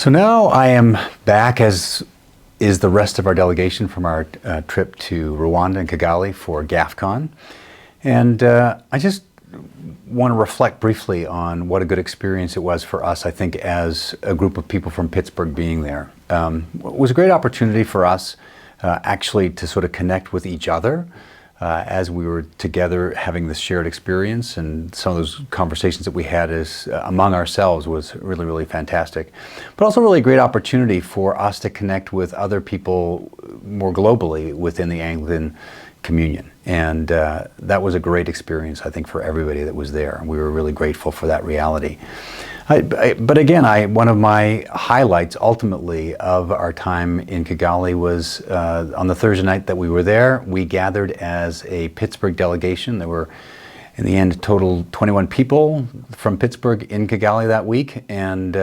So now I am back, as is the rest of our delegation from our trip to Rwanda and Kigali for GAFCON. And I just want to reflect briefly on what a good experience it was for us, I think, as a group of people from Pittsburgh being there. It was a great opportunity for us actually to sort of connect with each other as we were together having this shared experience, and some of those conversations that we had among ourselves was really, really fantastic. But also really a great opportunity for us to connect with other people more globally within the Anglican Communion. And that was a great experience, I think, for everybody that was there. We were really grateful for that reality. But again, one of my highlights ultimately of our time in Kigali was on the Thursday night that we were there. We gathered as a Pittsburgh delegation. There were, in the end, total 21 people from Pittsburgh in Kigali that week, and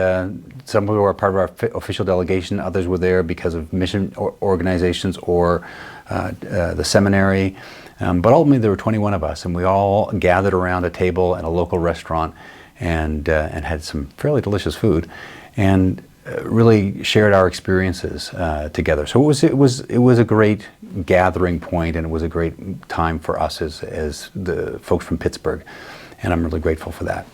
some people were part of our official delegation. Others were there because of mission organizations or the seminary. But ultimately, there were 21 of us, and we all gathered around a table at a local restaurant and had some fairly delicious food, and really shared our experiences together. So it was a great gathering point, and it was a great time for us as the folks from Pittsburgh, and I'm really grateful for that.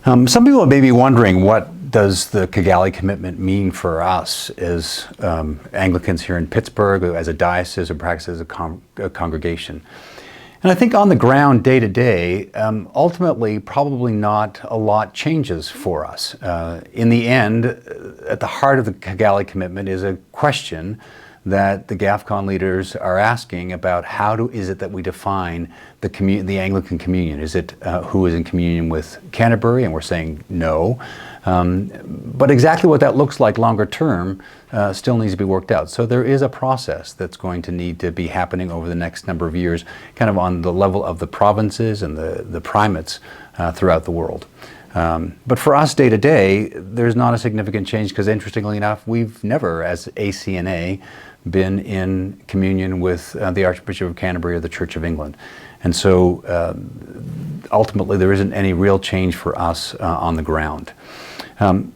Some people may be wondering, what does the Kigali Commitment mean for us as Anglicans here in Pittsburgh, as a diocese, or perhaps as a congregation? And I think on the ground, day to day, ultimately, probably not a lot changes for us. In the end, at the heart of the Kigali Commitment is a question that the GAFCON leaders are asking about: is it that we define the Anglican Communion? Is it who is in communion with Canterbury? And we're saying no. But exactly what that looks like longer term still needs to be worked out. So there is a process that's going to need to be happening over the next number of years, kind of on the level of the provinces and the primates throughout the world. But for us, day to day, there's not a significant change, because interestingly enough, we've never, as ACNA, been in communion with the Archbishop of Canterbury or the Church of England. And so ultimately, there isn't any real change for us on the ground.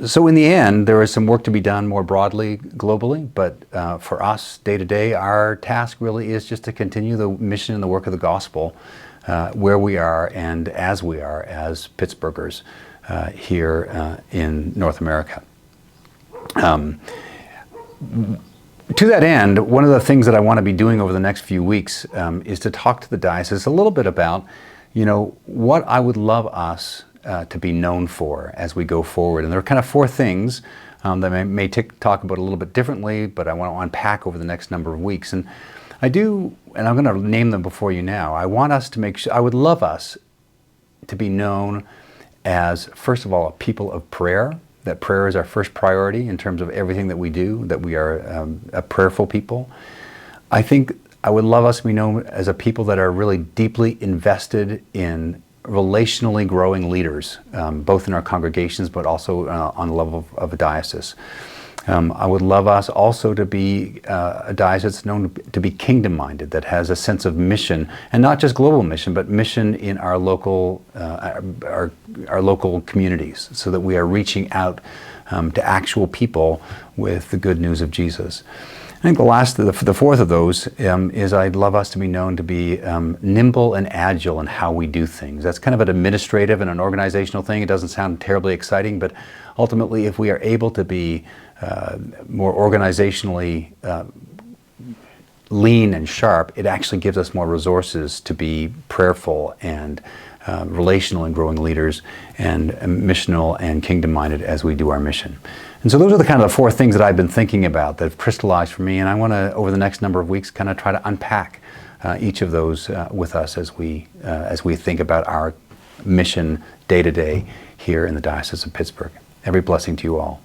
So in the end, there is some work to be done more broadly, globally, but for us, day to day, our task really is just to continue the mission and the work of the gospel where we are and as we are as Pittsburghers here in North America. To that end, one of the things that I want to be doing over the next few weeks is to talk to the diocese a little bit about, what I would love us to be known for as we go forward. And there are kind of four things that I may talk about a little bit differently, but I want to unpack over the next number of weeks. And I'm going to name them before you now. I would love us to be known as, first of all, a people of prayer, that prayer is our first priority in terms of everything that we do, that we are a prayerful people. I would love us to be known as a people that are really deeply invested in relationally growing leaders, both in our congregations, but also on the level of a diocese. I would love us also to be a diocese that's known to be kingdom-minded, that has a sense of mission, and not just global mission, but mission in our local communities, so that we are reaching out to actual people with the good news of Jesus. I think the fourth of those is I'd love us to be known to be nimble and agile in how we do things. That's kind of an administrative and an organizational thing. It doesn't sound terribly exciting, but ultimately, if we are able to be more organizationally lean and sharp, it actually gives us more resources to be prayerful and relational and growing leaders, and missional and kingdom-minded as we do our mission. And so those are the kind of the four things that I've been thinking about that have crystallized for me, and I want to, over the next number of weeks, kind of try to unpack each of those with us as we think about our mission day to day here in the Diocese of Pittsburgh. Every blessing to you all.